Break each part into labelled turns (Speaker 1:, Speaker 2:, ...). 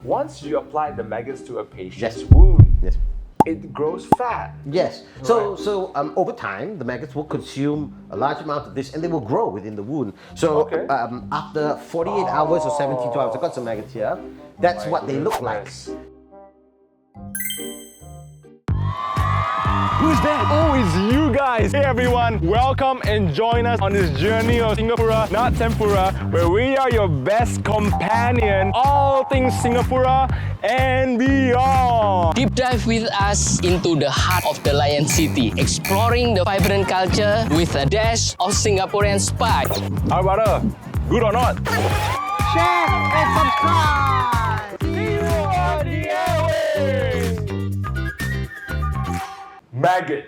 Speaker 1: once you apply the maggots to a patient's
Speaker 2: Yes.
Speaker 1: wound,
Speaker 2: Yes.
Speaker 1: it grows fat.
Speaker 2: Yes. So over time, the maggots will consume a large amount of this, and they will grow within the wound. So
Speaker 1: Okay.
Speaker 2: after 48 hours or 72 hours, I've got some maggots here. That's
Speaker 1: My
Speaker 2: what they look like.
Speaker 1: goodness.
Speaker 3: Who's that? Oh, it's you guys! Hey everyone, welcome and join us on this journey of Singapura, not tempura, where we are your best companion, all things Singapura and beyond.
Speaker 4: Deep dive with us into the heart of the Lion City, exploring the vibrant culture with a dash of Singaporean spice.
Speaker 3: How about her? Good or not?
Speaker 2: Share and subscribe!
Speaker 3: See you on the airwaves!
Speaker 1: Maggot.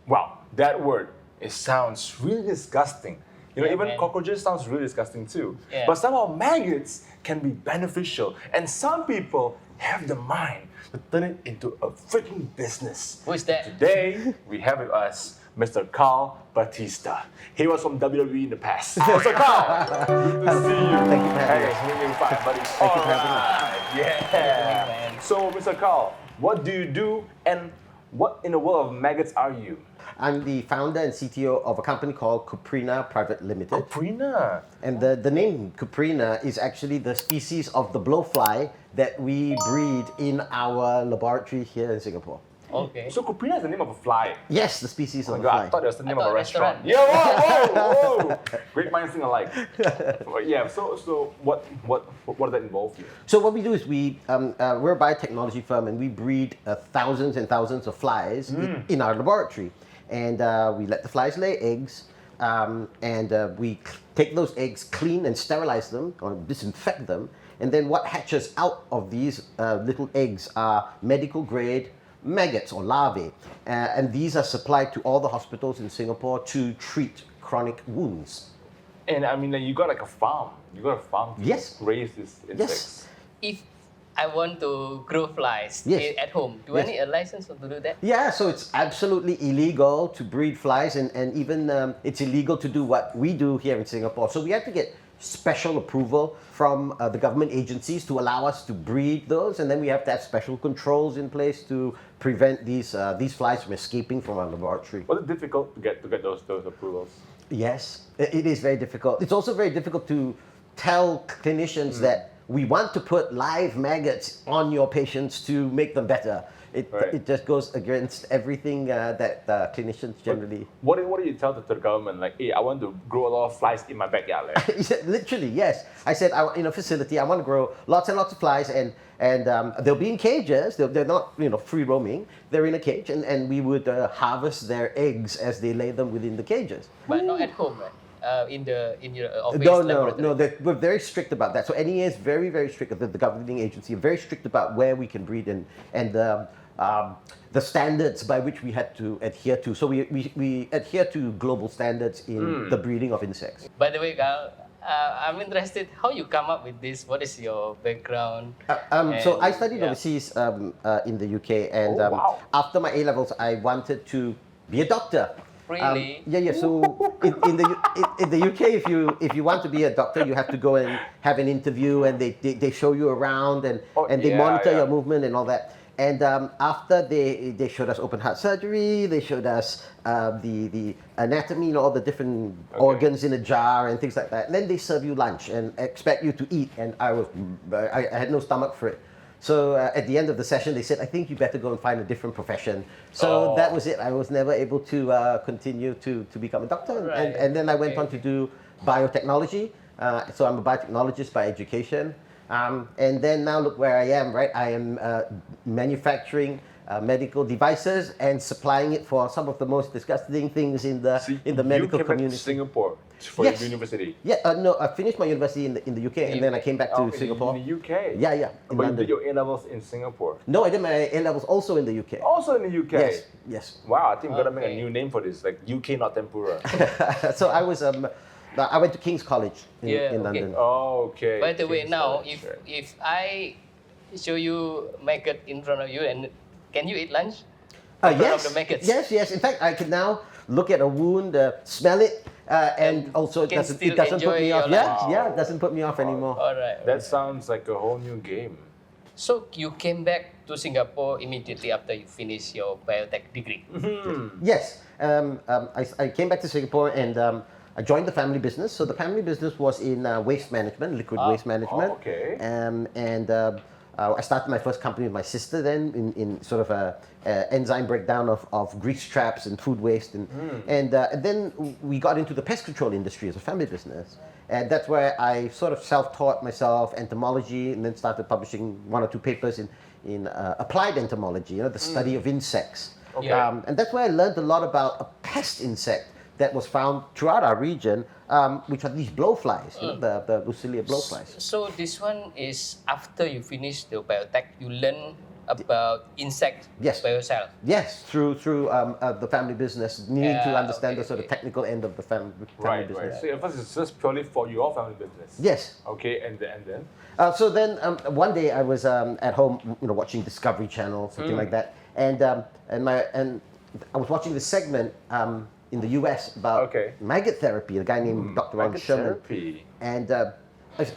Speaker 1: Wow, that word, it sounds really disgusting. You know,
Speaker 4: Yeah,
Speaker 1: even
Speaker 4: man.
Speaker 1: cockroaches sounds really disgusting too.
Speaker 4: Yeah.
Speaker 1: But somehow maggots can be beneficial, and some people have the mind to turn it into a freaking business.
Speaker 4: Who is that?
Speaker 1: Today, we have with us Mr. Carl Baptista. He was from WWE in the past. Mr. Carl, good to see you.
Speaker 2: Thank you for having
Speaker 1: Hey,
Speaker 2: us.
Speaker 1: you're fine, buddy.
Speaker 2: Thank you for having me.
Speaker 1: Yeah.
Speaker 4: man.
Speaker 1: So, Mr. Carl, what do you do, and what in the world of maggots are you?
Speaker 2: I'm the founder and CTO of a company called Cuprina Private Limited.
Speaker 1: Cuprina.
Speaker 2: And the name Cuprina is actually the species of the blowfly that we breed in our laboratory here in Singapore.
Speaker 4: Okay.
Speaker 1: So Cuprina is the name of a fly.
Speaker 2: Yes, the species
Speaker 1: Oh
Speaker 2: of
Speaker 1: my
Speaker 2: the
Speaker 1: God, I
Speaker 2: fly.
Speaker 1: thought it was the name
Speaker 4: I
Speaker 1: of a
Speaker 4: thought
Speaker 1: restaurant.
Speaker 4: restaurant.
Speaker 1: Yeah, whoa. Great minds think alike. Yeah. So what does that involve here?
Speaker 2: So what we do is we're a biotechnology firm, and we breed thousands and thousands of flies in our laboratory, and we let the flies lay eggs, and we take those eggs, clean and sterilize them or disinfect them, and then what hatches out of these little eggs are medical grade maggots or larvae, and these are supplied to all the hospitals in Singapore to treat chronic wounds.
Speaker 1: And I mean, like, you got like a farm. You got a farm to
Speaker 2: Yes.
Speaker 1: raise these insects.
Speaker 4: If I want to grow flies
Speaker 2: Yes.
Speaker 4: at home, do I
Speaker 2: Yes.
Speaker 4: need a license to do that?
Speaker 2: Yeah, so it's absolutely illegal to breed flies, and even it's illegal to do what we do here in Singapore. So we have to get special approval from the government agencies to allow us to breed those, and then we have to have special controls in place to prevent these flies from escaping from our laboratory.
Speaker 1: Was it difficult to get those approvals?
Speaker 2: Yes, it is very difficult. It's also very difficult to tell clinicians that we want to put live maggots on your patients to make them better.
Speaker 1: Right.
Speaker 2: It just goes against everything that clinicians generally.
Speaker 1: What do you tell the government? Like, hey, I want to grow a lot of flies in my backyard. Like.
Speaker 2: Literally, yes. I said in a facility, I want to grow lots and lots of flies, and they'll be in cages. They're not free roaming. They're in a cage, and we would harvest their eggs as they lay them within the cages.
Speaker 4: But not at home, right? In your office
Speaker 2: No,
Speaker 4: laboratory.
Speaker 2: we're very strict about that. So NEA is very, very strict. The governing agency are very strict about where we can breed and the standards by which we had to adhere to. So we adhere to global standards in the breeding of insects.
Speaker 4: By the way, Carl, I'm interested how you come up with this. What is your background?
Speaker 2: So I
Speaker 4: And,
Speaker 2: studied
Speaker 4: yeah.
Speaker 2: overseas in the UK, and
Speaker 1: Oh, wow.
Speaker 2: after my A levels, I wanted to be a doctor.
Speaker 4: Really?
Speaker 2: Yeah. So in the UK, if you want to be a doctor, you have to go and have an interview, and they show you around, and they monitor your movement and all that. And after they showed us open heart surgery, they showed us the anatomy, all the different organs in a jar and things like that. And then they serve you lunch and expect you to eat, and I had no stomach for it. So at the end of the session, they said, I think you better go and find a different profession. So that was it. I was never able to continue to become a doctor.
Speaker 4: Right.
Speaker 2: And then I went on to do biotechnology. So I'm a biotechnologist by education. And then now look where I am, right? I am manufacturing medical devices and supplying it for some of the most disgusting things in the medical
Speaker 1: you came
Speaker 2: community.
Speaker 1: back to Singapore for
Speaker 2: Yes.
Speaker 1: your university.
Speaker 2: Yeah, no, I finished my university in the UK, and then I came back to Singapore.
Speaker 1: In the UK.
Speaker 2: Yeah, in
Speaker 1: But you
Speaker 2: London.
Speaker 1: did your A levels in Singapore.
Speaker 2: No, I did my A levels also in the UK.
Speaker 1: Also in the UK.
Speaker 2: Yes.
Speaker 1: Wow, I think we're gonna make a
Speaker 4: Okay.
Speaker 1: new name for this, like UK not tempura.
Speaker 2: So I was I went to King's College in
Speaker 4: Yeah, okay.
Speaker 2: London.
Speaker 1: Oh, okay.
Speaker 4: By the way,
Speaker 1: King's
Speaker 4: now
Speaker 1: College, right.
Speaker 4: if I show you maggot in front of you, and can you eat lunch? In front
Speaker 2: Yes,
Speaker 4: of the maggots?
Speaker 2: yes. In fact, I can now look at a wound, smell it, and also
Speaker 4: can
Speaker 2: it
Speaker 4: still
Speaker 2: doesn't put
Speaker 4: enjoy
Speaker 2: me off.
Speaker 4: your
Speaker 2: Yeah,
Speaker 4: lunch.
Speaker 2: yeah, it doesn't put me off anymore.
Speaker 4: All right.
Speaker 1: That sounds like a whole new game.
Speaker 4: So you came back to Singapore immediately after you finished your biotech degree.
Speaker 2: Yes, I came back to Singapore and I joined the family business. So the family business was in waste management, liquid waste management.
Speaker 1: okay.
Speaker 2: I started my first company with my sister then in sort of a enzyme breakdown of grease traps and food waste. And then we got into the pest control industry as a family business. And that's where I sort of self-taught myself entomology and then started publishing 1 or 2 papers in applied entomology, the study of insects.
Speaker 1: Okay.
Speaker 2: And that's where I learned a lot about a pest insect that was found throughout our region, which are these blowflies, the Lucilia blowflies.
Speaker 4: So this one is after you finish the biotech, you learn about insect
Speaker 2: Yes.
Speaker 4: by yourself.
Speaker 2: Yes, through the family business, needing to
Speaker 4: Yeah,
Speaker 2: understand
Speaker 4: okay,
Speaker 2: the sort of
Speaker 4: okay.
Speaker 2: technical end of the family
Speaker 1: Right,
Speaker 2: business.
Speaker 1: right. So at first it's just purely for your family business.
Speaker 2: Yes.
Speaker 1: Okay, and then?
Speaker 2: So then one day I was at home, watching Discovery Channel, something like that, and I was watching this segment in the U.S. about
Speaker 1: Okay.
Speaker 2: maggot therapy. A guy named Dr. Ron
Speaker 1: Maggot
Speaker 2: Sherman,
Speaker 1: therapy.
Speaker 2: and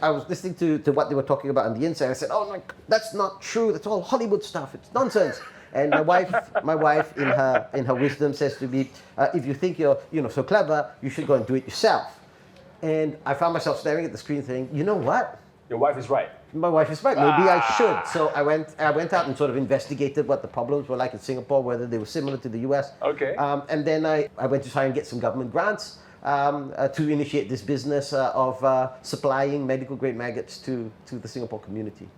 Speaker 2: I was listening to what they were talking about on the insect. I said, "Oh my, that's not true. That's all Hollywood stuff. It's nonsense." And my wife, in her wisdom, says to me, "If you think you're so clever, you should go and do it yourself." And I found myself staring at the screen, saying, "You know what?
Speaker 1: Your wife is right.
Speaker 2: My wife is right. Maybe I should." So I went out and sort of investigated what the problems were like in Singapore, whether they were similar to the US.
Speaker 1: Okay.
Speaker 2: And then I went to try and get some government grants to initiate this business of supplying medical grade maggots to the Singapore community.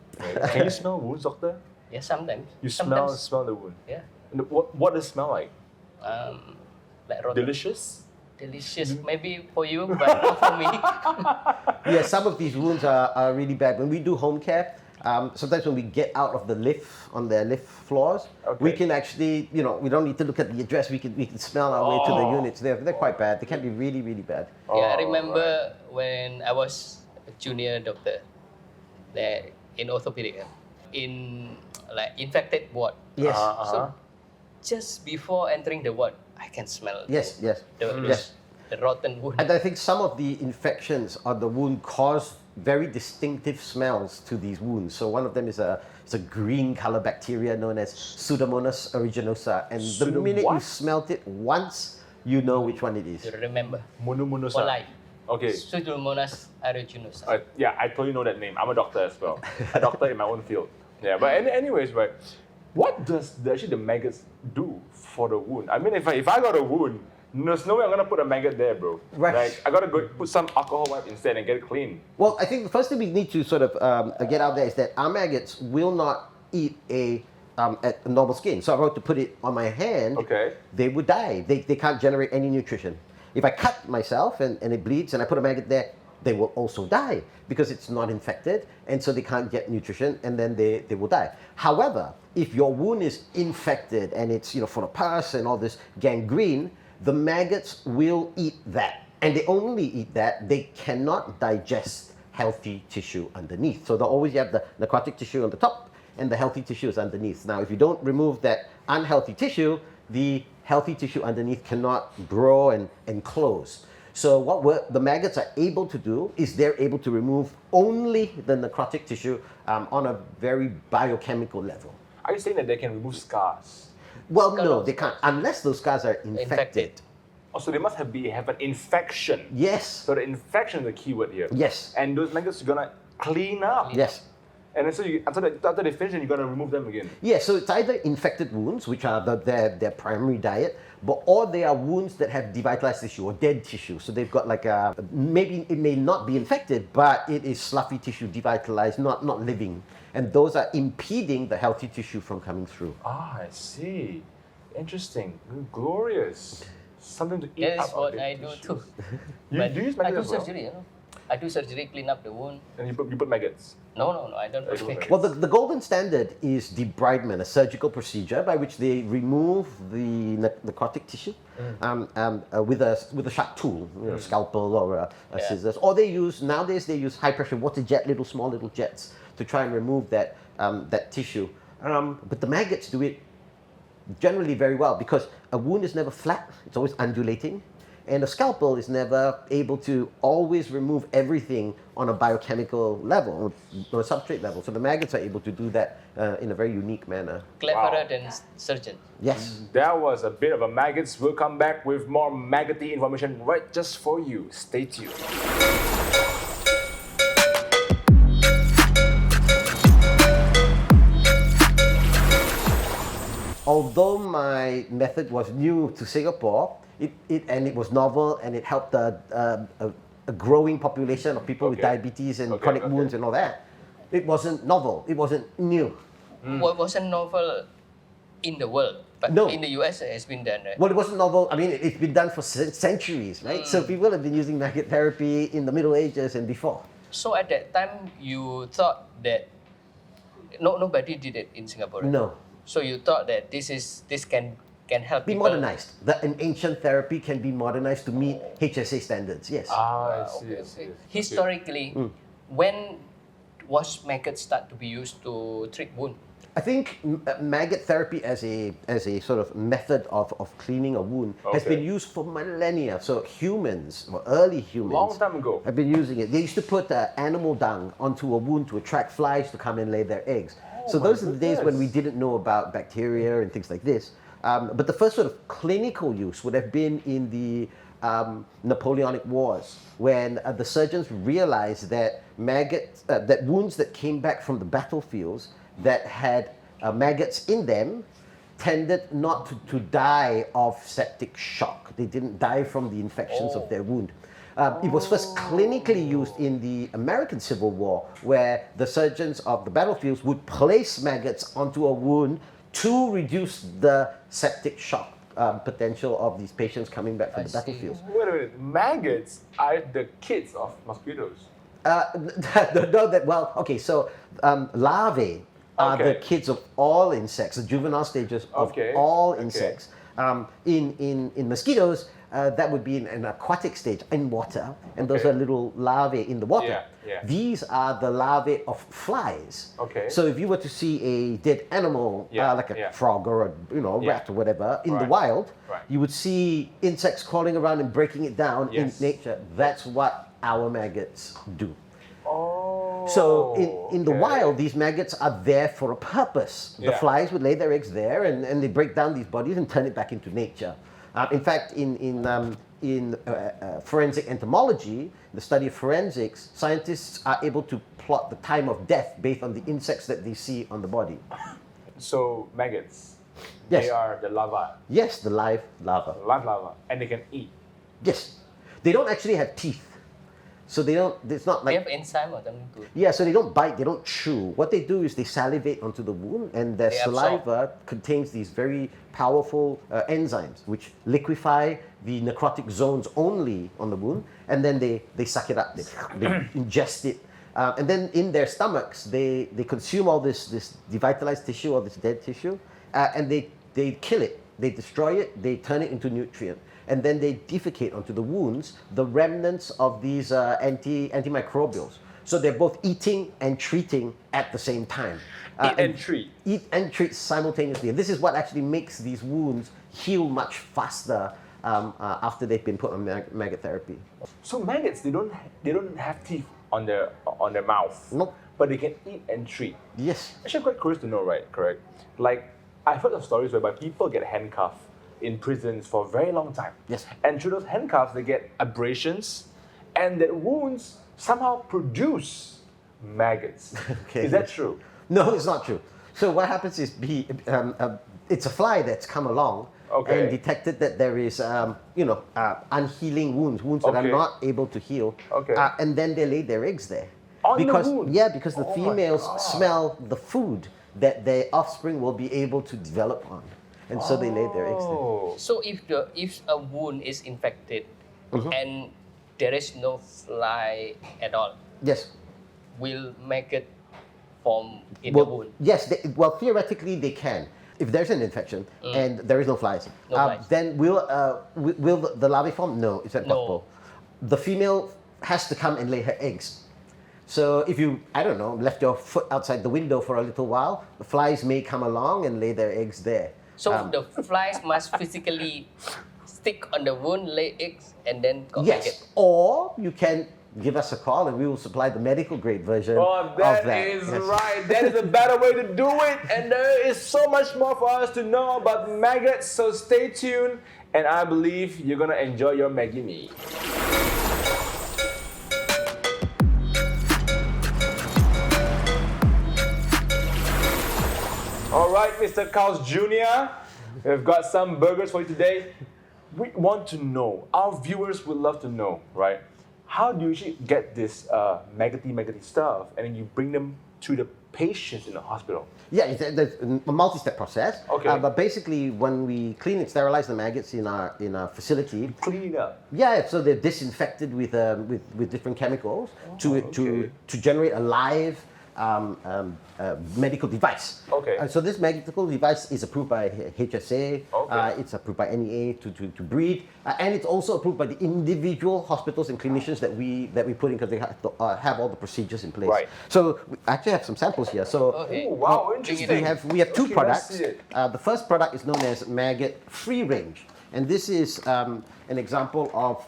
Speaker 1: Can you smell wounds, doctor?
Speaker 4: Yeah, sometimes.
Speaker 1: You
Speaker 4: Sometimes,
Speaker 1: smell the wound.
Speaker 4: Yeah.
Speaker 1: And what does it smell like?
Speaker 4: Like rotten.
Speaker 1: Delicious?
Speaker 4: Delicious, maybe for you, but not for me.
Speaker 2: Yeah, some of these wounds are really bad. When we do home care, sometimes when we get out of the lift on the lift floors, we can actually, we don't need to look at the address. We can smell our way to the units. They're quite bad. They can be really, really bad.
Speaker 4: Yeah, I remember when I was a junior doctor there in orthopedic, in like infected ward.
Speaker 2: Yes.
Speaker 4: So just before entering the ward, I can smell
Speaker 2: Yes. Yes.
Speaker 4: the rotten wound.
Speaker 2: And I think some of the infections on the wound cause very distinctive smells to these wounds. So one of them is a green color bacteria known as Pseudomonas aeruginosa. And the minute you smelt it once, you know which one it is.
Speaker 4: You remember?
Speaker 1: Monomonosa.
Speaker 4: For life.
Speaker 1: Okay.
Speaker 4: Pseudomonas aeruginosa.
Speaker 1: Yeah, I totally know that name. I'm a doctor as well. A doctor in my own field. Yeah, but anyways, right, what does the maggots do for the wound? I mean, if I got a wound, there's no way I'm gonna put a maggot there, bro.
Speaker 2: Right.
Speaker 1: Like, I gotta go put some alcohol wipe instead and get it clean.
Speaker 2: Well, I think the first thing we need to sort of get out there is that our maggots will not eat a normal skin. So if I were to put it on my hand, they would die. They can't generate any nutrition. If I cut myself and it bleeds and I put a maggot there, they will also die because it's not infected, and so they can't get nutrition, and then they will die. However, if your wound is infected and it's full of pus and all this gangrene, the maggots will eat that, and they only eat that. They cannot digest healthy tissue underneath. So they'll always have the necrotic tissue on the top and the healthy tissue is underneath. Now, if you don't remove that unhealthy tissue, the healthy tissue underneath cannot grow and close. So what the maggots are able to do is they're able to remove only the necrotic tissue on a very biochemical level.
Speaker 1: Are you saying that they can remove scars?
Speaker 2: Well, no, they can't, unless those scars are infected.
Speaker 1: Oh, so they must have an infection.
Speaker 2: Yes.
Speaker 1: So the infection is the key word here.
Speaker 2: Yes.
Speaker 1: And those maggots are gonna clean up.
Speaker 2: Yes.
Speaker 1: And then so after they finish, then you're gonna remove them again.
Speaker 2: Yeah, so it's either infected wounds, which are their primary diet, or they are wounds that have devitalized tissue or dead tissue. So they've got like maybe it may not be infected, but it is sloughy tissue, devitalized, not living. And those are impeding the healthy tissue from coming through.
Speaker 1: Ah, I see. Interesting. Glorious. Something to eat
Speaker 4: That is
Speaker 1: up
Speaker 4: what
Speaker 1: of
Speaker 4: I
Speaker 1: the
Speaker 4: do
Speaker 1: tissues.
Speaker 4: too.
Speaker 1: You
Speaker 4: But
Speaker 1: do use
Speaker 4: I
Speaker 1: maggots
Speaker 4: do
Speaker 1: as well?
Speaker 4: surgery, I do surgery, clean up the wound.
Speaker 1: And you put maggots.
Speaker 4: No, I don't put maggots.
Speaker 2: Well, the golden standard is debridement, a surgical procedure by which they remove the necrotic tissue with a sharp tool, a scalpel or a scissors. Or nowadays they use high pressure water jet, small little jets to try and remove that tissue. But the maggots do it generally very well because a wound is never flat; it's always undulating. And a scalpel is never able to always remove everything on a biochemical level, or a substrate level. So the maggots are able to do that in a very unique manner.
Speaker 4: Cleverer
Speaker 1: Wow.
Speaker 4: than surgeon.
Speaker 2: Yes.
Speaker 1: That was a bit of a maggots. We'll come back with more maggoty information right just for you. Stay tuned.
Speaker 2: Although my method was new to Singapore, it was novel, and it helped a growing population of people with
Speaker 1: Okay.
Speaker 2: diabetes and
Speaker 1: Okay,
Speaker 2: chronic
Speaker 1: okay.
Speaker 2: wounds and all that. It wasn't novel. It wasn't new.
Speaker 4: What wasn't novel in the world, but
Speaker 2: No.
Speaker 4: in the US it has been done, right?
Speaker 2: Well, it wasn't novel. I mean, it's been done for centuries, right? So people have been using maggot therapy in the Middle Ages and before.
Speaker 4: So at that time, you thought that nobody did it in Singapore. Right?
Speaker 2: No.
Speaker 4: So you thought that this can help
Speaker 2: Be
Speaker 4: people.
Speaker 2: modernized. An ancient therapy can be modernized to meet HSA standards. Yes.
Speaker 1: I see.
Speaker 4: Okay,
Speaker 1: I see.
Speaker 4: okay. Historically, when was maggot start to be used to treat wound?
Speaker 2: I think maggot therapy as a sort of method of cleaning a wound has
Speaker 1: Okay.
Speaker 2: been used for millennia. So humans, or early humans,
Speaker 1: Long time ago.
Speaker 2: have been using it. They used to put animal dung onto a wound to attract flies to come and lay their eggs. So
Speaker 1: my
Speaker 2: those are the days when we
Speaker 1: goodness.
Speaker 2: didn't know about bacteria and things like this. But the first sort of clinical use would have been in the Napoleonic Wars, when the surgeons realized that that wounds that came back from the battlefields that had maggots in them tended not to die of septic shock. They didn't die from the infections of their wound. It was first clinically used in the American Civil War, where the surgeons of the battlefields would place maggots onto a wound to reduce the septic shock potential of these patients coming back from
Speaker 4: I
Speaker 2: the
Speaker 4: see.
Speaker 2: battlefields.
Speaker 1: Wait a minute. Maggots are the kids of mosquitoes.
Speaker 2: So larvae are the
Speaker 1: Okay.
Speaker 2: kids of all insects, the juvenile stages of
Speaker 1: Okay,
Speaker 2: all
Speaker 1: okay.
Speaker 2: insects. In mosquitoes, that would be in an aquatic stage in water, and those
Speaker 1: Okay.
Speaker 2: are little larvae in the water.
Speaker 1: Yeah, yeah.
Speaker 2: These are the larvae of flies.
Speaker 1: Okay.
Speaker 2: So if you were to see a dead animal,
Speaker 1: Yeah,
Speaker 2: like a
Speaker 1: yeah.
Speaker 2: frog or a
Speaker 1: Yeah.
Speaker 2: rat or whatever, in the
Speaker 1: Right,
Speaker 2: wild,
Speaker 1: right.
Speaker 2: you would see insects crawling around and breaking it down
Speaker 1: Yes.
Speaker 2: in nature. That's what our maggots do.
Speaker 1: Oh.
Speaker 2: So in the
Speaker 1: okay.
Speaker 2: wild, these maggots are there for a purpose. The
Speaker 1: Yeah.
Speaker 2: flies would lay their eggs there, and they break down these bodies and turn it back into nature. In fact, in forensic entomology, the study of forensics, scientists are able to plot the time of death based on the insects that they see on the body.
Speaker 1: So maggots,
Speaker 2: Yes.
Speaker 1: they are the larvae,
Speaker 2: Yes, the live larva.
Speaker 1: live larvae, and they can eat.
Speaker 2: Yes, they don't actually have teeth, so they don't. It's not
Speaker 4: They
Speaker 2: like
Speaker 4: have enzyme or something to
Speaker 2: yeah. So they don't bite, they don't chew. What they do is they salivate onto the wound, and their
Speaker 4: They absorb.
Speaker 2: saliva contains these very powerful enzymes which liquefy the necrotic zones only on the wound, and then they suck it up. They ingest it. And then in their stomachs, they consume all this devitalized tissue or this dead tissue, and they kill it. They destroy it. They turn it into nutrient, and then they defecate onto the wounds the remnants of these antimicrobials. So they're both eating and treating at the same time.
Speaker 1: Eat and treat.
Speaker 2: Eat and treat simultaneously, and this is what actually makes these wounds heal much faster after they've been put on maggot therapy.
Speaker 1: So maggots, they don't have teeth on their mouth.
Speaker 2: Nope.
Speaker 1: But they can eat and treat.
Speaker 2: Yes.
Speaker 1: Actually, I'm quite curious to know, right? Correct. Like I've heard of stories whereby people get handcuffed in prisons for a very long time.
Speaker 2: Yes.
Speaker 1: And through those handcuffs, they get abrasions, and that wounds somehow produce maggots.
Speaker 2: Okay.
Speaker 1: Is that true?
Speaker 2: No, it's not true. So what happens is it's a fly that's come along
Speaker 1: Okay.
Speaker 2: and detected that there is unhealing wounds that are
Speaker 1: Okay.
Speaker 2: not able to heal.
Speaker 1: Okay.
Speaker 2: And then they lay their eggs there.
Speaker 1: On the
Speaker 2: because
Speaker 1: wound?
Speaker 2: because the
Speaker 1: Oh my
Speaker 2: females
Speaker 1: God.
Speaker 2: smell the food that their offspring will be able to develop on. And so they lay their eggs there.
Speaker 1: Oh.
Speaker 4: So if a wound is infected
Speaker 2: Mm-hmm.
Speaker 4: and there is no fly at all,
Speaker 2: Yes.
Speaker 4: will maggot form in the wound?
Speaker 2: Yes, theoretically they can. If there's an infection and there is no flies,
Speaker 4: No flies.
Speaker 2: then will the larvae form? No, it's not
Speaker 4: No.
Speaker 2: possible. The female has to come and lay her eggs. So if you, I don't know, left your foot outside the window for a little while, the flies may come along and lay their eggs there.
Speaker 4: So the flies must physically stick on the wound, lay eggs, and then got
Speaker 2: Yes,
Speaker 4: maggot.
Speaker 2: or you can give us a call and we will supply the medical grade version
Speaker 1: Oh,
Speaker 2: of
Speaker 1: that
Speaker 2: that.
Speaker 1: is
Speaker 2: Yes.
Speaker 1: right. That is a better way to do it. And there is so much more for us to know about maggots. So stay tuned. And I believe you're going to enjoy your Maggie Me. All right, Mr. Carl Jr., we've got some burgers for you today. We want to know, our viewers would love to know, right? How do you actually get this maggoty stuff and then you bring them to the patients in the hospital?
Speaker 2: Yeah, it's a multi-step process.
Speaker 1: Okay.
Speaker 2: But basically, when we clean and sterilize the maggots in our facility,
Speaker 1: Clean up.
Speaker 2: yeah, so they're disinfected with different chemicals to generate a live medical device.
Speaker 1: Okay.
Speaker 2: So this medical device is approved by HSA.
Speaker 1: Okay.
Speaker 2: It's approved by NEA to breed, and it's also approved by the individual hospitals and clinicians that we put in because they have all the procedures in place.
Speaker 1: Right.
Speaker 2: So we actually have some samples here. So.
Speaker 4: Okay.
Speaker 1: Oh, wow,
Speaker 4: Bring it
Speaker 1: interesting.
Speaker 4: in.
Speaker 2: We have two
Speaker 1: Okay, let's
Speaker 2: products.
Speaker 1: see it.
Speaker 2: The first product is known as Maggot Free-range, and this is an example of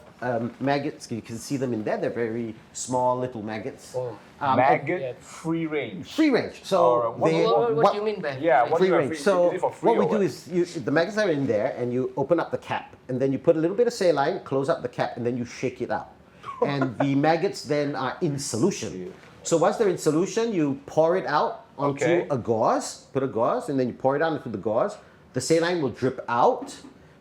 Speaker 2: maggots. You can see them in there. They're very small little maggots.
Speaker 4: Oh.
Speaker 1: Maggot free range.
Speaker 2: Free-range. So
Speaker 1: Alright,
Speaker 4: What do you mean by
Speaker 1: Yeah, what do you mean?
Speaker 2: free-range. So
Speaker 1: Is it for free
Speaker 2: what we
Speaker 1: or
Speaker 2: do is the maggots are in there, and you open up the cap, and then you put a little bit of saline, close up the cap, and then you shake it out. And the maggots then are in solution. So once they're in solution, you pour it out onto
Speaker 1: Okay.
Speaker 2: a gauze, put a gauze, and then you pour it out into the gauze. The saline will drip out,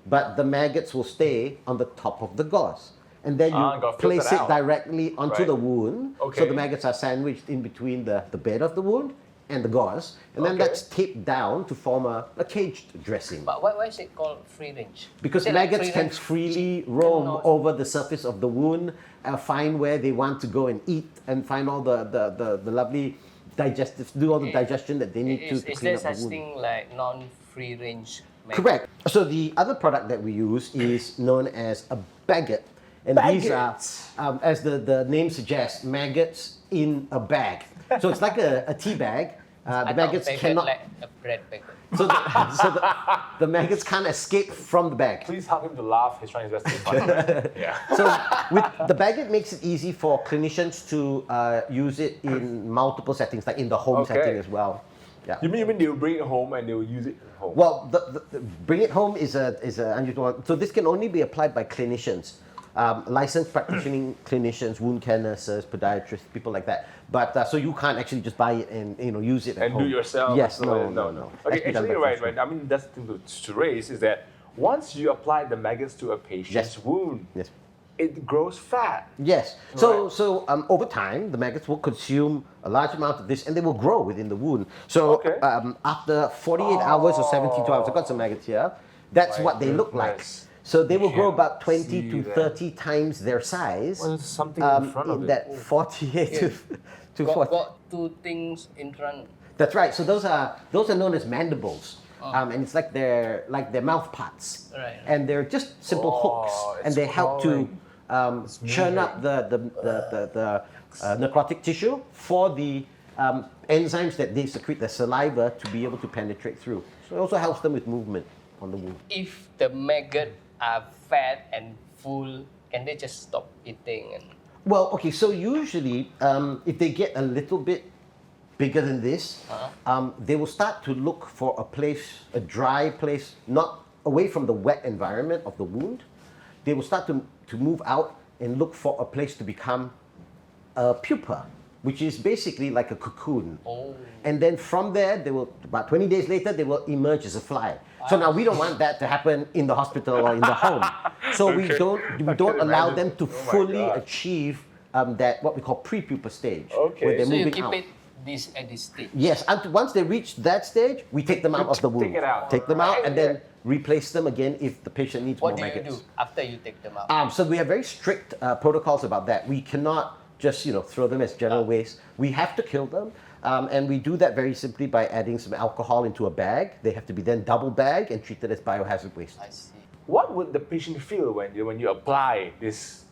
Speaker 2: but the maggots will stay on the top of the gauze. And then you
Speaker 1: got
Speaker 2: place
Speaker 1: filtered
Speaker 2: it
Speaker 1: out.
Speaker 2: directly onto
Speaker 1: Right.
Speaker 2: the wound. So
Speaker 1: Okay.
Speaker 2: the maggots are sandwiched in between the bed of the wound and the gauze. And then
Speaker 1: Okay.
Speaker 2: that's taped down to form a caged dressing.
Speaker 4: But why is it called free range?
Speaker 2: Because
Speaker 4: Is it like
Speaker 2: maggots
Speaker 4: free
Speaker 2: can
Speaker 4: range
Speaker 2: freely
Speaker 4: chicken
Speaker 2: roam
Speaker 4: or-
Speaker 2: over the surface of the wound, find where they want to go and eat, and find all the lovely digestive, do all the digestion that they need
Speaker 4: Is
Speaker 2: to
Speaker 4: there
Speaker 2: clean up
Speaker 4: such
Speaker 2: the wound.
Speaker 4: thing like non-free range maggot?
Speaker 2: Correct. So the other product that we use is known as a baggot. And these are, as the name suggests, maggots in a bag. So it's like a tea bag.
Speaker 4: I
Speaker 2: The
Speaker 4: thought
Speaker 2: maggots
Speaker 4: maggot
Speaker 2: cannot.
Speaker 4: like a bread baggot.
Speaker 2: So, the maggots can't escape from the bag.
Speaker 1: Please help him to laugh. He's trying his best to be funny. Right? Yeah.
Speaker 2: So with the baggot makes it easy for clinicians to use it in multiple settings, like in the home
Speaker 1: Okay.
Speaker 2: setting as well. Yeah.
Speaker 1: You mean they'll bring it home and they'll use it at home?
Speaker 2: Well, the bring it home is a unusual one. So this can only be applied by clinicians, licensed practicing clinicians, wound care nurses, podiatrists, people like that. But so you can't actually just buy it and use it at
Speaker 1: and
Speaker 2: home.
Speaker 1: do it yourself.
Speaker 2: Yes,
Speaker 1: so
Speaker 2: no.
Speaker 1: Okay,
Speaker 2: Has to be done
Speaker 1: actually,
Speaker 2: by
Speaker 1: right.
Speaker 2: professionals.
Speaker 1: I mean, that's the thing to raise is that once you apply the maggots to a patient's
Speaker 2: Yes.
Speaker 1: wound,
Speaker 2: Yes.
Speaker 1: it grows fat.
Speaker 2: Yes. So over time, the maggots will consume a large amount of this, and they will grow within the wound. So
Speaker 1: Okay.
Speaker 2: after 48 hours or 72 hours, I've got some maggots here. That's
Speaker 1: My
Speaker 2: what they look like.
Speaker 1: goodness.
Speaker 2: So they will grow
Speaker 1: Can't
Speaker 2: about 20
Speaker 1: see
Speaker 2: to
Speaker 1: that.
Speaker 2: 30 times their size.
Speaker 1: Well, there's something in front of
Speaker 2: in
Speaker 1: it.
Speaker 2: that 48 to
Speaker 4: Got,
Speaker 2: 40.
Speaker 4: got two things in front.
Speaker 2: That's right. So those are known as mandibles, and it's like their mouth parts,
Speaker 4: Right.
Speaker 2: and they're just simple
Speaker 1: Oh,
Speaker 2: hooks, and
Speaker 1: it's
Speaker 2: they help to
Speaker 1: crawling.
Speaker 2: churn up the necrotic tissue for the enzymes that they secrete, the saliva, to be able to penetrate through. So it also helps them with movement on the wound.
Speaker 4: If the maggot are fat and full, can they just stop eating? And
Speaker 2: Well, okay, so usually if they get a little bit bigger than this, they will start to look for a place, a dry place, not away from the wet environment of the wound. They will start to move out and look for a place to become a pupa, which is basically like a cocoon.
Speaker 4: oh,
Speaker 2: And then from there, they will, about 20 days later, they will emerge as a fly. So now we don't want that to happen in the hospital or in the home. So we don't allow
Speaker 1: imagine.
Speaker 2: them to
Speaker 1: Oh my
Speaker 2: fully
Speaker 1: God.
Speaker 2: achieve that, what we call pre-pupa stage,
Speaker 1: Okay.
Speaker 2: where they're
Speaker 4: so you
Speaker 2: moving
Speaker 4: keep
Speaker 2: out.
Speaker 4: it this at this stage.
Speaker 2: Yes, and once they reach that stage, we take them out of the wound.
Speaker 1: Take it out.
Speaker 2: Take them out and
Speaker 1: Right.
Speaker 2: then replace them again if the patient needs
Speaker 4: What
Speaker 2: more
Speaker 4: do you
Speaker 2: maggots.
Speaker 4: do after you take them out?
Speaker 2: So we have very strict protocols about that. We cannot just throw them as general waste. We have to kill them, and we do that very simply by adding some alcohol into a bag. They have to be then double bagged and treated as biohazard waste.
Speaker 4: I see.
Speaker 1: What would the patient feel when you apply these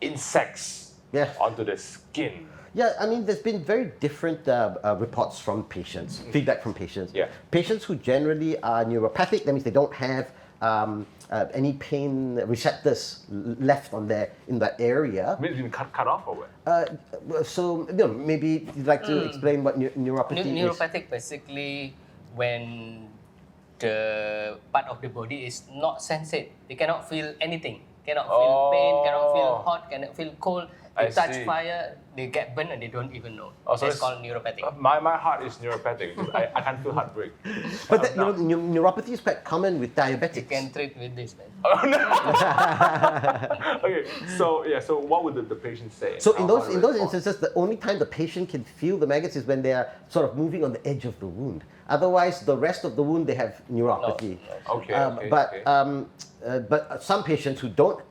Speaker 1: insects
Speaker 2: Yeah.
Speaker 1: onto the skin?
Speaker 2: Yeah, I mean, there's been very different reports from patients, feedback from patients.
Speaker 1: Yeah.
Speaker 2: Patients who generally are neuropathic, that means they don't have any pain receptors left on there in that area.
Speaker 1: Maybe it's been cut off or what?
Speaker 2: So maybe you'd like to explain what neuropathy is.
Speaker 4: Neuropathic basically when the part of the body is not sensate. They cannot feel anything. Cannot feel pain, cannot feel hot, cannot feel cold. They touch fire, they get burned and they don't even know.
Speaker 1: So
Speaker 4: That's called neuropathic.
Speaker 1: My heart is neuropathic. I can't feel heartbreak.
Speaker 2: But neuropathy is quite common with diabetics.
Speaker 4: You can treat with this, man.
Speaker 1: Oh no! Okay, so what would the patient say?
Speaker 2: So in those instances, the only time the patient can feel the maggots is when they are sort of moving on the edge of the wound. Otherwise, the rest of the wound they have neuropathy.
Speaker 1: Okay.
Speaker 2: But some patients who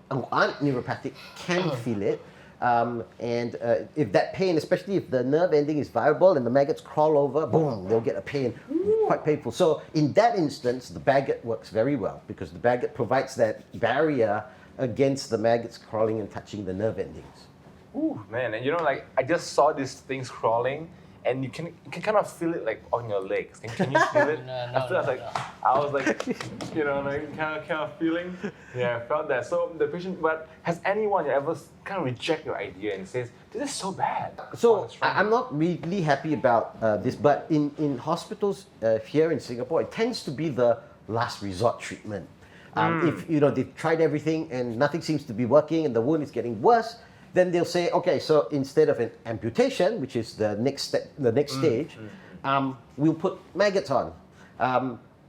Speaker 2: aren't neuropathic can feel it. And if that pain, especially if the nerve ending is viable and the maggots crawl over, boom, they'll get a pain, quite painful. So in that instance, the baggot works very well because the baggot provides that barrier against the maggots crawling and touching the nerve endings.
Speaker 1: Ooh, man, and like I just saw these things crawling, and you can kind of feel it like on your legs. Can you feel it? I was like, kind of feeling. Yeah, I felt that. So the patient, but has anyone ever kind of reject your idea and says, this is so bad?
Speaker 2: So I'm not really happy about this, but in hospitals here in Singapore, it tends to be the last resort treatment. If they've tried everything and nothing seems to be working and the wound is getting worse, then they'll say, okay, so instead of an amputation, which is the next step, the next stage, we'll put maggots on.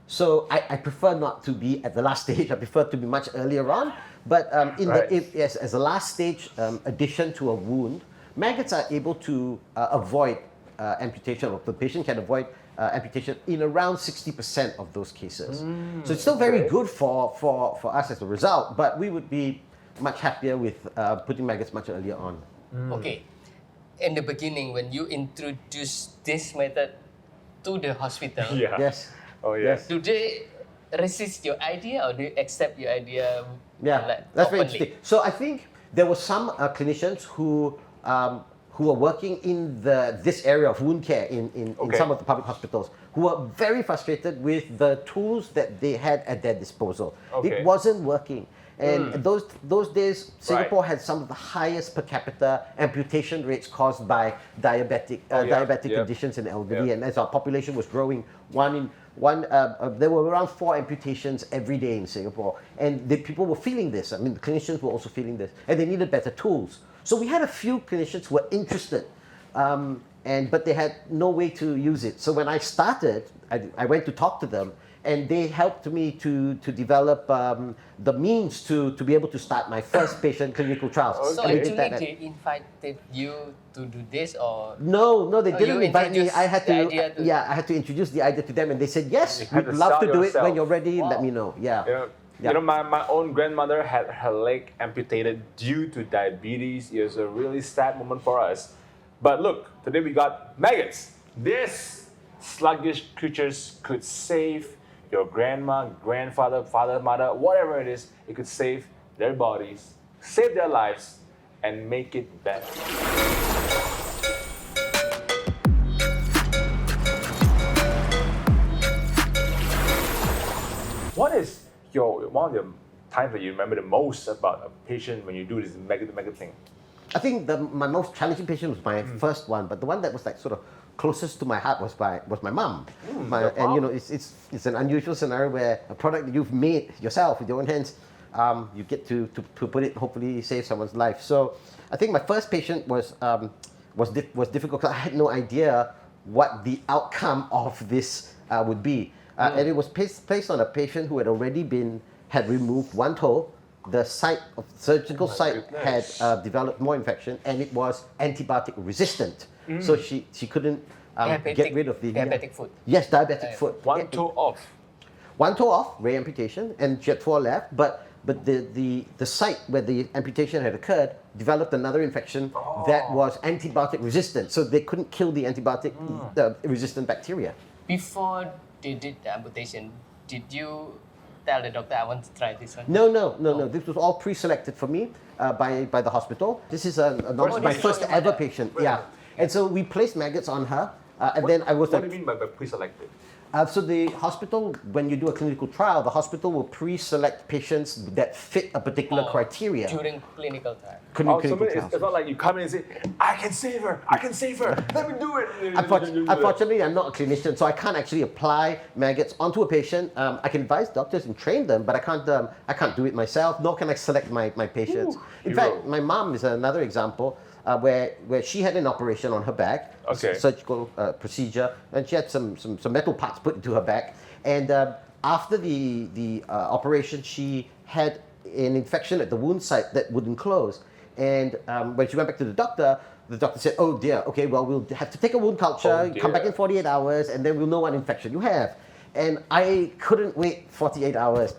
Speaker 2: So I prefer not to be at the last stage. I prefer to be much earlier on. But as a last stage addition to a wound, maggots are able to avoid amputation, or the patient can avoid amputation in around 60% of those cases. So it's still very good for us as a result, but we would be much happier with putting maggots much earlier on.
Speaker 4: Okay. In the beginning, when you introduce this method to the hospital,
Speaker 2: Yes.
Speaker 1: Oh yes.
Speaker 4: do they resist your idea or do they accept your idea?
Speaker 2: Yeah, that's very interesting. So I think there were some clinicians who were working in this area of wound care in some of the public hospitals who were very frustrated with the tools that they had at their disposal. It wasn't working. And those days, Singapore had some of the highest per capita amputation rates caused by diabetic conditions in elderly. And as our population was growing, there were around 4 amputations every day in Singapore. And the people were feeling this. I mean, the clinicians were also feeling this. And they needed better tools. So we had a few clinicians who were interested, but they had no way to use it. So when I started, I went to talk to them, and they helped me to develop the means to be able to start my first patient clinical trials.
Speaker 4: So actually, they invited you to do this, or
Speaker 2: no, they didn't invite me. I had to introduce the idea to them, and they said yes, we'd love to do it when you're ready. Let me know.
Speaker 1: My own grandmother had her leg amputated due to diabetes. It was a really sad moment for us. But look, today we got maggots. These sluggish creatures could save your grandma, grandfather, father, mother, whatever it is. It could save their bodies, save their lives, and make it better. What is one of the times that you remember the most about a patient when you do this maggot thing?
Speaker 2: I think my most challenging patient was my first one, but the one that was like sort of closest to my heart was my mom. And it's an unusual scenario where a product that you've made yourself with your own hands, you get to put it, hopefully save someone's life. So I think my first patient was difficult because I had no idea what the outcome of this would be. And it was placed on a patient who had removed one toe. The surgical site had developed more infection, and it was antibiotic resistant. So she couldn't get rid of the
Speaker 4: diabetic foot.
Speaker 2: Yes, diabetic foot.
Speaker 1: One toe off.
Speaker 2: One toe off, re-amputation, and she had 4 left. But the site where the amputation had occurred developed another infection that was antibiotic resistant. So they couldn't kill the antibiotic resistant bacteria.
Speaker 4: Before they did the amputation, did you tell the doctor, I want to try this one?
Speaker 2: No. This was all pre-selected for me by the hospital. This is my first ever patient. Yeah. And so we placed maggots on her, and then I was.
Speaker 1: What do you mean by pre-selected?
Speaker 2: So the hospital, when you do a clinical trial, the hospital will pre-select patients that fit a particular criteria.
Speaker 4: During clinical trial.
Speaker 2: Clinical
Speaker 1: it's
Speaker 2: trials.
Speaker 1: not like you come in and say, I can save her, let me do it.
Speaker 2: Unfortunately, I'm not a clinician, so I can't actually apply maggots onto a patient. I can advise doctors and train them, but I can't do it myself, nor can I select my patients. In fact, my mom is another example where she had an operation on her back, surgical procedure, and she had some metal parts put into her back. And after the operation, she had an infection at the wound site that wouldn't close. And when she went back to the doctor said, oh dear, okay, well, we'll have to take a wound culture, come back in 48 hours, and then we'll know what infection you have. And I couldn't wait 48 hours,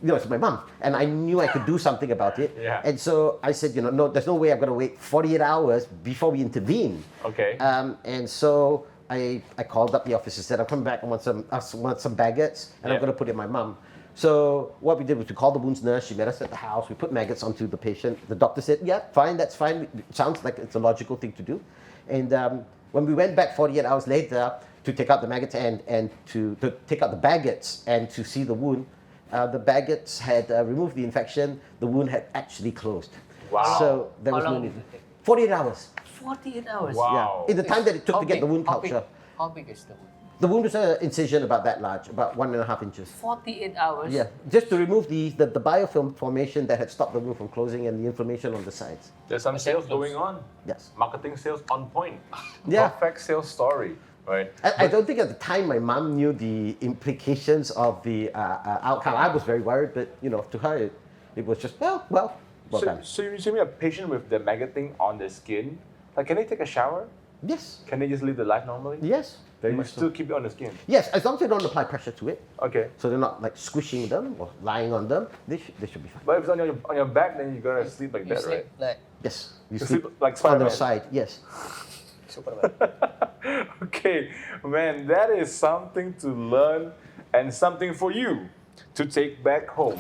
Speaker 2: it's my mom, and I knew I could do something about it.
Speaker 1: Yeah.
Speaker 2: And so I said, no, there's no way I'm going to wait 48 hours before we intervene.
Speaker 1: Okay.
Speaker 2: And so I called up the office and said, I'll come back, I want some maggots, and I'm going to put it in my mom. So what we did was we called the wounds nurse. She met us at the house. We put maggots onto the patient. The doctor said, yeah, fine, that's fine. It sounds like it's a logical thing to do. And when we went back 48 hours later to take out the maggots and to take out the baggots and to see the wound, the baggots had removed the infection. The wound had actually closed.
Speaker 1: Wow.
Speaker 2: So there was no need. 48 hours.
Speaker 4: 48 hours?
Speaker 1: Wow.
Speaker 2: Yeah. In the time that it took to get the wound culture.
Speaker 4: How big is the wound?
Speaker 2: The wound was an incision about that large, about 1.5 inches.
Speaker 4: 48 hours?
Speaker 2: Yeah, just to remove the biofilm formation that had stopped the wound from closing and the inflammation on the sides.
Speaker 1: There's some sales going on.
Speaker 2: Yes.
Speaker 1: Marketing sales on point.
Speaker 2: Yeah.
Speaker 1: Perfect sales story, right?
Speaker 2: I don't think at the time my mom knew the implications of the outcome. I was very worried, but to her it was just well done.
Speaker 1: So you see me a patient with the maggot thing on the skin, like can they take a shower?
Speaker 2: Yes.
Speaker 1: Can they just live their life normally?
Speaker 2: Yes. Very
Speaker 1: You
Speaker 2: much
Speaker 1: still
Speaker 2: so.
Speaker 1: keep it on the skin.
Speaker 2: Yes, as long as they don't apply pressure to it,
Speaker 1: Okay.
Speaker 2: so they're not like squishing them or lying on them, they should be fine.
Speaker 1: But if it's on your back, then you're gonna sleep like
Speaker 4: You
Speaker 1: that,
Speaker 4: sleep
Speaker 1: right?
Speaker 4: like
Speaker 2: Yes, you
Speaker 1: You
Speaker 2: sleep
Speaker 1: sleep like
Speaker 2: on
Speaker 1: Spider-Man.
Speaker 2: the side. Yes.
Speaker 4: Superman.
Speaker 1: Okay, man, that is something to learn and something for you to take back home.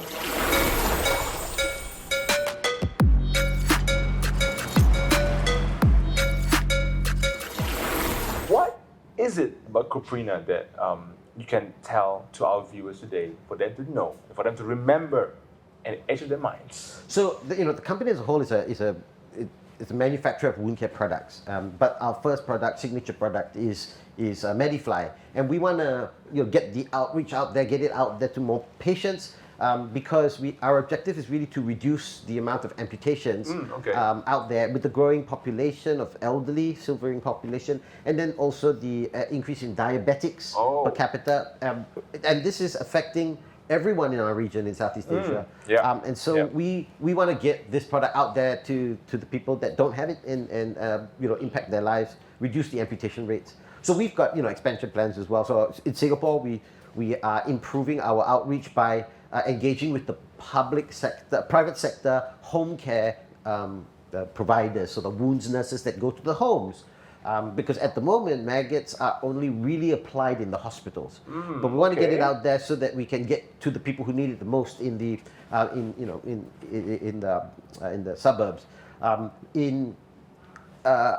Speaker 1: What is it about Cuprina that you can tell to our viewers today for them to know, for them to remember and etch in their minds?
Speaker 2: So the company as a whole is a manufacturer of wound care products, but our first product, signature product, is Medifly, and we want to get the outreach out there, get it out there to more patients, because our objective is really to reduce the amount of amputations out there with the growing population of elderly, silvering population, and then also the increase in diabetics per capita, and this is affecting everyone in our region in Southeast Asia. And so we want to get this product out there to the people that don't have it and impact their lives, reduce the amputation rates. So we've got expansion plans as well. So in Singapore, we are improving our outreach by engaging with the public sector, private sector, home care providers, so the wounds nurses that go to the homes. Because at the moment, maggots are only really applied in the hospitals, but we want to get it out there so that we can get to the people who need it the most in the in the suburbs.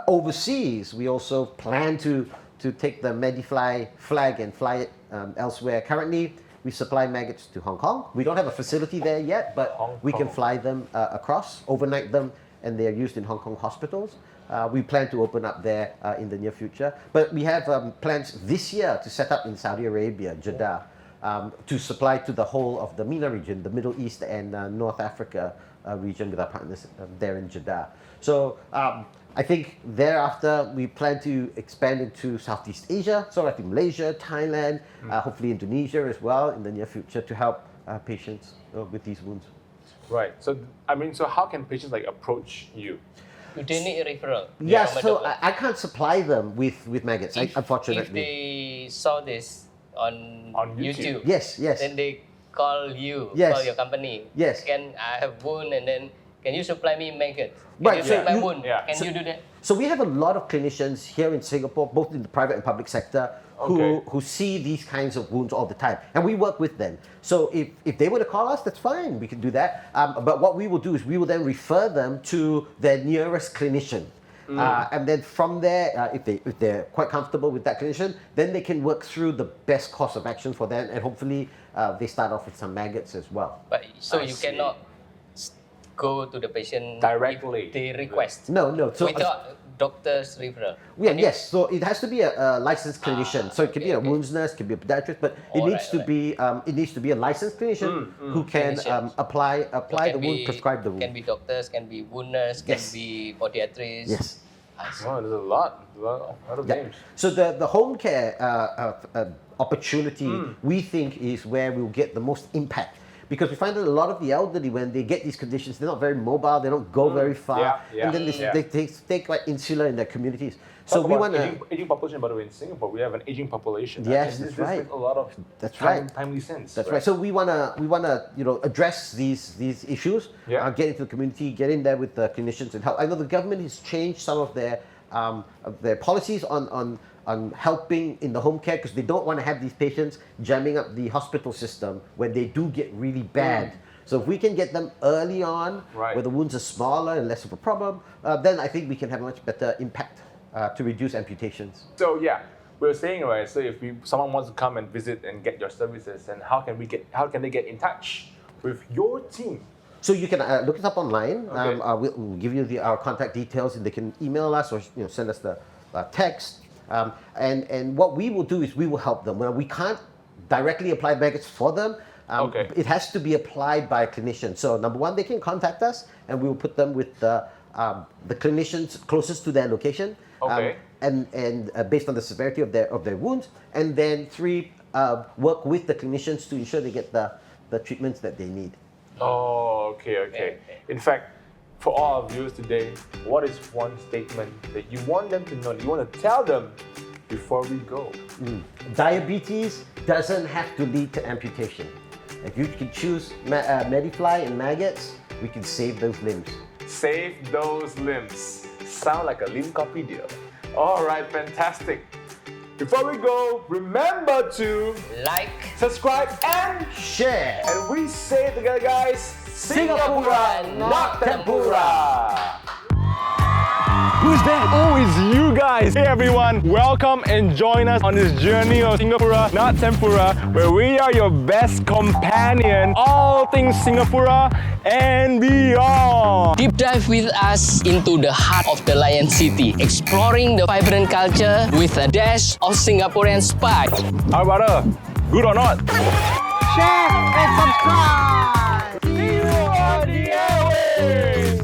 Speaker 2: Overseas, we also plan to take the Medifly flag and fly it elsewhere. Currently, we supply maggots to Hong Kong. We don't have a facility there yet, but we can fly them across, overnight them, and they are used in Hong Kong hospitals. We plan to open up there in the near future. But we have plans this year to set up in Saudi Arabia, Jeddah, to supply to the whole of the MENA region, the Middle East and North Africa region with our partners there in Jeddah. So I think thereafter we plan to expand into Southeast Asia, so like in Malaysia, Thailand, hopefully Indonesia as well in the near future to help patients with these wounds.
Speaker 1: Right. So so how can patients approach you?
Speaker 4: Do they need a referral?
Speaker 2: Yeah, so I can't supply them with maggots, unfortunately.
Speaker 4: If they saw this on YouTube,
Speaker 2: yes,
Speaker 4: then they call you, call your company.
Speaker 2: Yes.
Speaker 4: Can I have wound and then can you supply me maggots? Can
Speaker 2: Right,
Speaker 4: you
Speaker 2: so
Speaker 4: treat my
Speaker 2: you-
Speaker 4: wound?
Speaker 1: yeah.
Speaker 4: Can you do that?
Speaker 2: So we have a lot of clinicians here in Singapore, both in the private and public sector, who see these kinds of wounds all the time, and we work with them. So if they were to call us, that's fine, we can do that. But what we will do is we will then refer them to their nearest clinician. And then from there, if they're quite comfortable with that clinician, then they can work through the best course of action for them, and hopefully they start off with some maggots as well.
Speaker 4: But so you cannot go to the patient
Speaker 1: Directly.
Speaker 4: if they request.
Speaker 2: No. So
Speaker 4: Without doctor's referral.
Speaker 2: yes. So it has to be a licensed clinician. So it can be a wounds nurse, can be a pediatrician, but it needs to be a licensed clinician who can apply the wound, prescribe the wound.
Speaker 4: Can be doctors, can be wound nurse, can
Speaker 2: Yes.
Speaker 4: be podiatrists.
Speaker 2: Yes.
Speaker 1: Oh, there's a lot of names.
Speaker 2: So the home care opportunity we think is where we'll get the most impact. Because we find that a lot of the elderly, when they get these conditions, they're not very mobile, they don't go very far, and then they stay quite insular in their communities. So we want to...
Speaker 1: Aging population, by the way, in Singapore, we have an aging population.
Speaker 2: Yes,
Speaker 1: and
Speaker 2: that's
Speaker 1: this
Speaker 2: right.
Speaker 1: makes a lot of timely sense.
Speaker 2: That's right. So we wanna address these issues, get into the community, get in there with the clinicians and help. I know the government has changed some of their policies on helping in the home care, because they don't want to have these patients jamming up the hospital system when they do get really bad. So if we can get them early on, where the wounds are smaller and less of a problem, then I think we can have a much better impact to reduce amputations.
Speaker 1: So we were saying, right, so if someone wants to come and visit and get your services, and how can they get in touch with your team?
Speaker 2: So you can look us up online.
Speaker 1: Okay.
Speaker 2: We'll give you our contact details, and they can email us or send us the text. And what we will do is we will help them. Well, we can't directly apply maggots for them. It has to be applied by a clinician. So number one, they can contact us, and we will put them with the clinicians closest to their location. And based on the severity of their wounds. And then three, work with the clinicians to ensure they get the treatments that they need.
Speaker 1: Oh, okay. In fact, for all our viewers today, what is one statement that you want them to know, that you want to tell them before we go?
Speaker 2: Diabetes doesn't have to lead to amputation. If you can choose Medifly and maggots, we can save those limbs.
Speaker 1: Save those limbs. Sound like a limb copy deal. All right, fantastic. Before we go, remember to
Speaker 4: like,
Speaker 1: subscribe, and
Speaker 2: share.
Speaker 1: And we say it together, guys. Singapura, not tempura.
Speaker 3: Who's that? Oh, it's you guys! Hey everyone, welcome and join us on this journey of Singapura, not tempura, where we are your best companion, all things Singapura and beyond.
Speaker 4: deep dive with us into the heart of the Lion City, exploring the vibrant culture with a dash of Singaporean spice.
Speaker 3: How about good or not?
Speaker 2: Share and subscribe.
Speaker 3: See you on the airwaves!